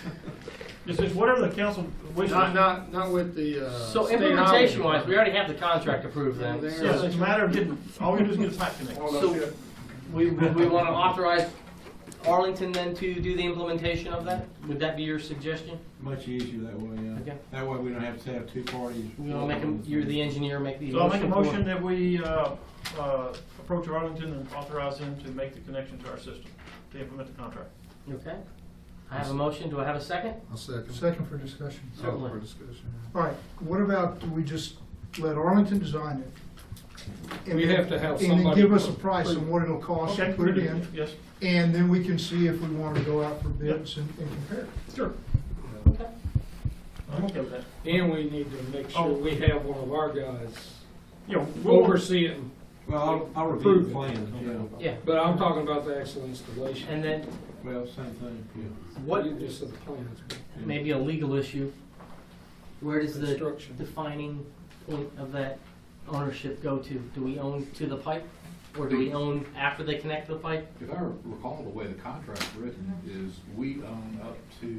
It's just whatever the council wishes.
Not with the,
So
state
implementation
highway
wise, we already have the contract approved then.
Yeah,
Yes, it's a matter of getting, all we do is get a pipe connected.
So we want to authorize Arlington then to do the implementation of that? Would that be your suggestion?
Much easier that way, yeah.
Okay.
That way we don't have to have two parties.
You want to make them, you're the engineer, make the
So I'll make a
for-
motion that we approach Arlington and authorize them to make the connection to our system, to implement the contract.
Okay. I have a motion. Do I have a second?
I'll second.
Second for discussion.
Certainly.
For discussion.
All right, what about, do we just let Arlington design it? And
We
then-
have to have
And then
somebody
give us a
put-
price on what it'll cost to
Okay,
put it in,
yes,
and then we can see if we want to go out for bids and compare.
sure.
Okay.
I'm okay with that.
And we need to make sure we have one of our guys
You know, we'll
overseeing,
Well, I'll review the plan, yeah.
Yeah.
but I'm talking about the actual installation.
And then
Well, same thing, yeah.
what,
You just said the plans.
maybe a legal issue. Where does the
Construction.
defining point of that ownership go to? Do we own to the pipe? Or do we own after they connect to the pipe?
If I recall, the way the contract's written is we own up to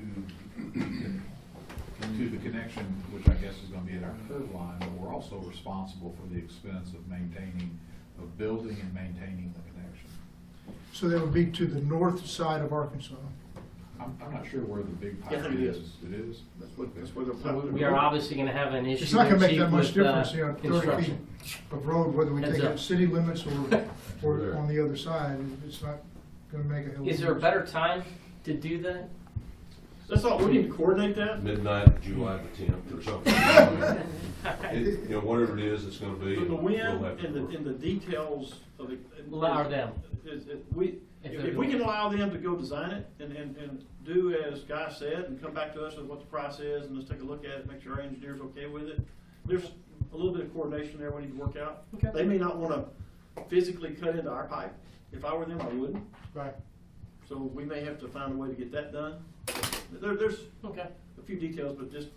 the connection, which I guess is gonna be at our curb line, but we're also responsible for the expense of building and maintaining the connection.
So that would be to the north side of Arkansas.
I'm not sure where the big
Yeah, I
pipe
think it
is.
is.
It is?
That's where the
So we are obviously going to have an issue.
It's not gonna make
Chief,
that much
with,
difference, you know, 30 feet
construction.
of road, whether we
Heads
take it
up.
at city limits or on the other side, it's not gonna make a hell of a
Is there a
difference.
better time to do that?
That's all, we need to coordinate that.
Midnight, July the 10th or something. You know, whatever it is, it's gonna be.
The
we'll
wind
have to
and
work.
the details of it.
Allow them.
If we can allow them to go design it and do as Guy said and come back to us with what the price is and let's take a look at it, make sure our engineer's okay with it. There's a little bit of coordination there we need to work out.
Okay.
They may not wanna physically cut into our pipe. If I were them, I wouldn't.
Right.
So we may have to find a way to get that done. There's
Okay.
a few details, but just,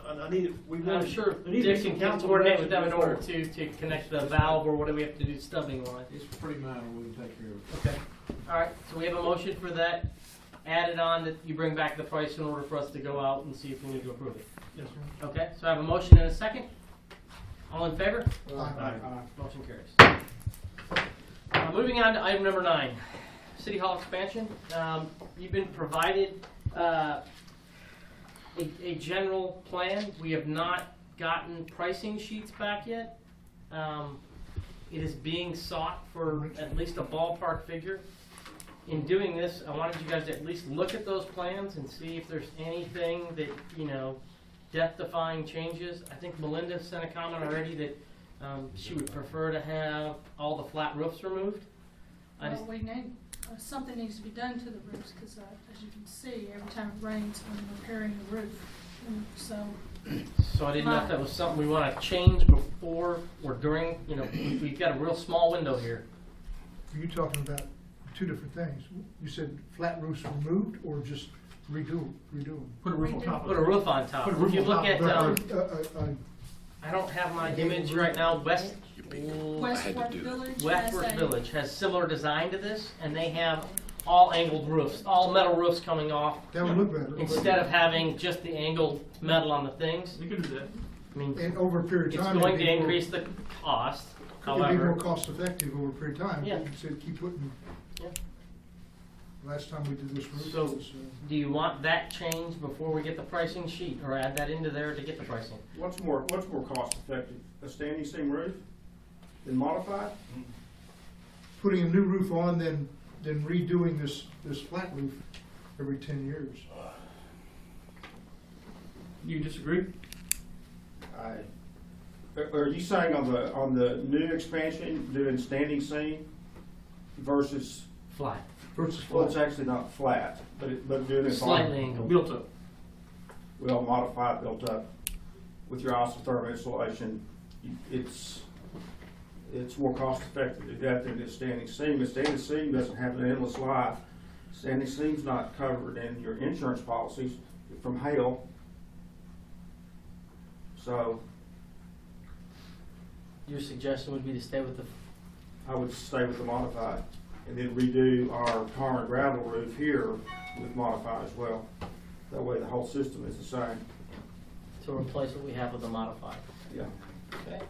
I need it, we
I'm
want.
sure
there needs to be
Dick
some
can
council
coordinate with
direction
them in order
before-
to connect the valve or what do we have to do stubbing wise.
It's pretty minor, we can take care of it.
Okay. All right, so we have a motion for that. Added on that you bring back the price in order for us to go out and see if we need to approve it.
Yes, sir.
Okay, so I have a motion and a second. All in favor?
Aye.
Motion carries. Moving on to item number 9, City Hall expansion. You've been provided a general plan. We have not gotten pricing sheets back yet. It is being sought for at least a ballpark figure. In doing this, I wanted you guys to at least look at those plans and see if there's anything that, death-defying changes. I think Melinda sent a comment already that she would prefer to have all the flat roofs removed.
Well, we need, something needs to be done to the roofs, because as you can see, every time it rains, I'm repairing the roof. And so,
So I didn't know if that was something we want to change before or during, we've got a real small window here.
Are you talking about two different things? You said flat roofs removed or just redo them?
Put a roof on top of it.
Put a roof on top.
Put a roof
If you
on
look
top
at,
of it.
I don't have my image right now,
Westport Village has
Westport
a,
Village has similar design to this, and they have all angled roofs, all metal roofs coming off,
That would look better.
instead of having just the angled metal on the things.
You can do that.
I mean,
And over a period
it's
of time.
going
it'd
to
be more-
increase the cost,
It'd be more
however.
cost effective over a period of time.
Yeah.
You said keep putting,
Yeah.
last time we did this roof.
So,
it was,
do you want that changed before we get the pricing sheet, or add that into there to get the pricing?
What's more cost effective, a standing seam roof than modified?
Putting a new roof on, then redoing this flat roof every 10 years.
You disagree?
Are you saying on the new expansion, doing standing seam versus,
Flat.
Versus
well, it's
flat.
actually not flat, but doing it on.
Slightly angled.
Built up.
Well, modified, built up with your isothermal insulation, it's more cost effective to do that than a standing seam. A standing seam doesn't have an endless life. Standing seam's not covered in your insurance policies from hail. So
Your suggestion would be to stay with the,
I would stay with the modified and then redo our tar and gravel roof here with modified as well. That way the whole system is the same.
to replace what we have with the modified.
Yeah.
Okay.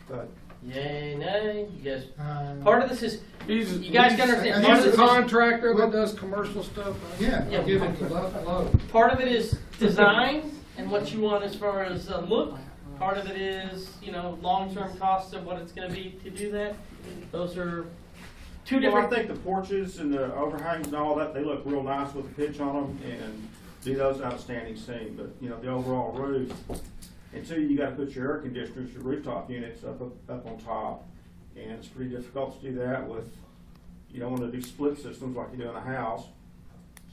But
Yay, nay, you guys,
Uh,
part of this is, you guys can understand,
I
part of
think
this
He's a
is,
contractor that does commercial stuff.
Yeah.
Yeah.
I'll give him the load.
part of it is design and what you want as far as look. Part of it is, long-term costs of what it's gonna be to do that. Those are two
well, I
different,
think the porches and the overhangs and all that, they look real nice with the pitch on them and do those outstanding seam. But, the overall roof, until you gotta put your air conditioners, your rooftop units up on top. And it's pretty difficult to do that with, you don't wanna do split systems like you do in a house.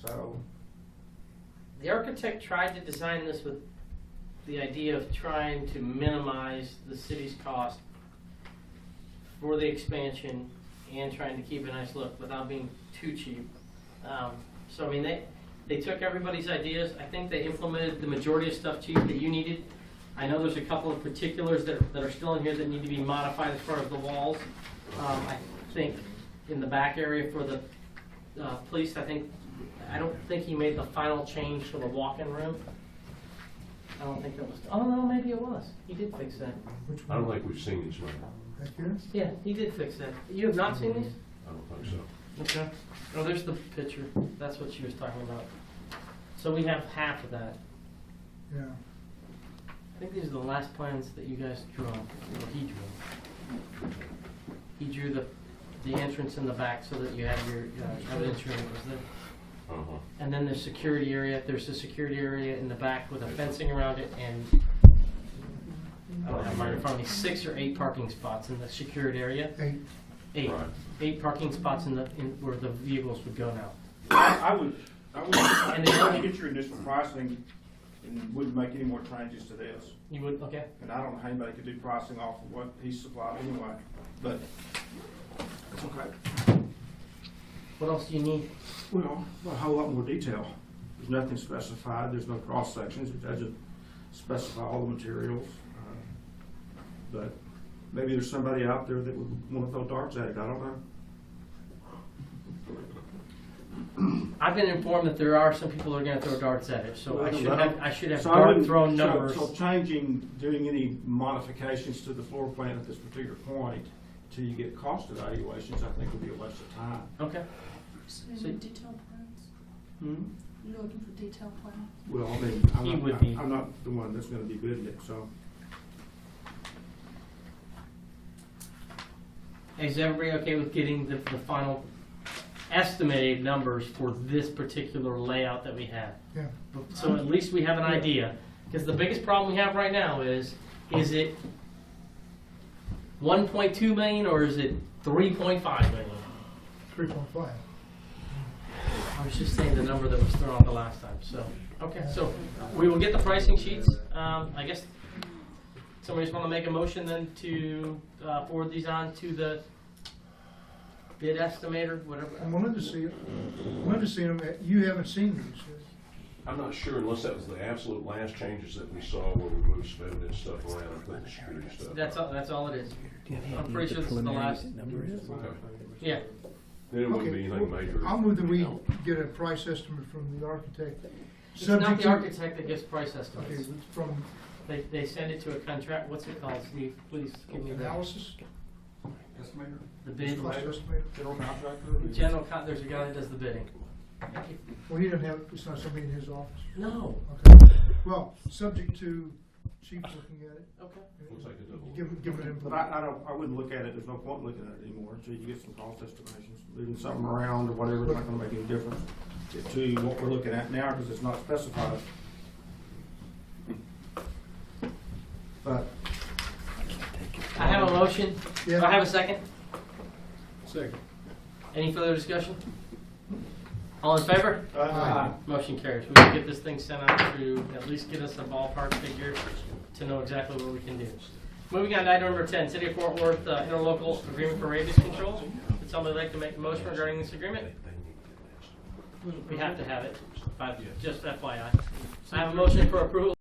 So,
the architect tried to design this with the idea of trying to minimize the city's cost for the expansion and trying to keep a nice look without being too cheap. So, I mean, they took everybody's ideas. I think they implemented the majority of stuff, Chief, that you needed. I know there's a couple of particulars that are still in here that need to be modified as far as the walls. I think in the back area for the police, I don't think he made the final change for the walk-in room. I don't think that was, oh no, maybe it was. He did fix that.
Which
I don't
one?
think we've seen these now.
Back here?
Yeah, he did fix that. You have not seen these?
I don't think so.
Okay. Oh, there's the picture. That's what she was talking about. So we have half of that.
Yeah.
I think these are the last plans that you guys drew on, or he drew. He drew the entrance in the back so that you had your evidence room was there.
Uh-huh.
And then the security area, there's a security area in the back with a fencing around it and, I don't have mine in front of me, 6 or 8 parking spots in the secured area.
8.
8.
Right.
8 parking spots in where the vehicles would go now.
I would
And then-
get your initial pricing and wouldn't make any more changes to this.
You would, okay?
And I don't know how anybody could do pricing off of what he supplied anyway, but it's okay.
What else do you need?
Well, a whole lot more detail. There's nothing specified, there's no cross sections, it doesn't specify all the materials. But maybe there's somebody out there that would want to throw darts at it, I don't know.
I've been informed that there are some people that are gonna throw darts at it, so I should have
So I
dart
wouldn't-
thrown
so-
numbers.
So doing any modifications to the floor plan at this particular point till you get cost evaluations, I think would be a waste of time.
Okay.
So you need detailed plans?
Hmm?
You're looking for detailed plans?
Well, I mean,
He would be.
I'm not the one that's gonna be bidding it, so.
Is everybody okay with getting the final estimated numbers for this particular layout that we have?
Yeah.
So at least we have an idea. Because the biggest problem we have right now is it 1.2 million or is it 3.5 million?
3.5.
I was just saying the number that was thrown out the last time, so. Okay, so we will get the pricing sheets. I guess somebody just want to make a motion then to forward these on to the bid estimator, whatever.
I wanted to see it. I wanted to see them. You haven't seen these.
I'm not sure unless that was the absolute last changes that we saw where we moved some evidence stuff around and put the security stuff.
That's all it is. I'm pretty sure this is the last.
Okay.
Yeah.
Then it wouldn't be anything major.
I'll move that we get a price estimate from the architect.
It's not the architect that gives price estimates.
Okay, from
They send it to a contract. What's it called, Steve? Please give me the
analysis.
Estimator?
the bid.
Price estimator.
General contractor?
There's a guy that does the bidding.
Well, he doesn't have. It's not somebody in his office.
No.
Okay. Well, subject to chief looking at it.
Okay.
Looks like a double.
Give it input.
But I wouldn't look at it, there's no point looking at it anymore until you get some cost estimations. Moving something around or whatever, it's not gonna make any difference to what we're looking at now, because it's not specified. But
I have a motion. Do
Yeah.
I have a second?
Second.
Any further discussion? All in favor?
Aye.
Motion carries. We can get this thing sent out to at least get us a ballpark figure to know exactly what we can do. Moving on to item number 10, City of Fort Worth interlocal agreement for rabies control. Would somebody like to make a motion regarding this agreement? We have to have it, but just FYI. I have a motion for approval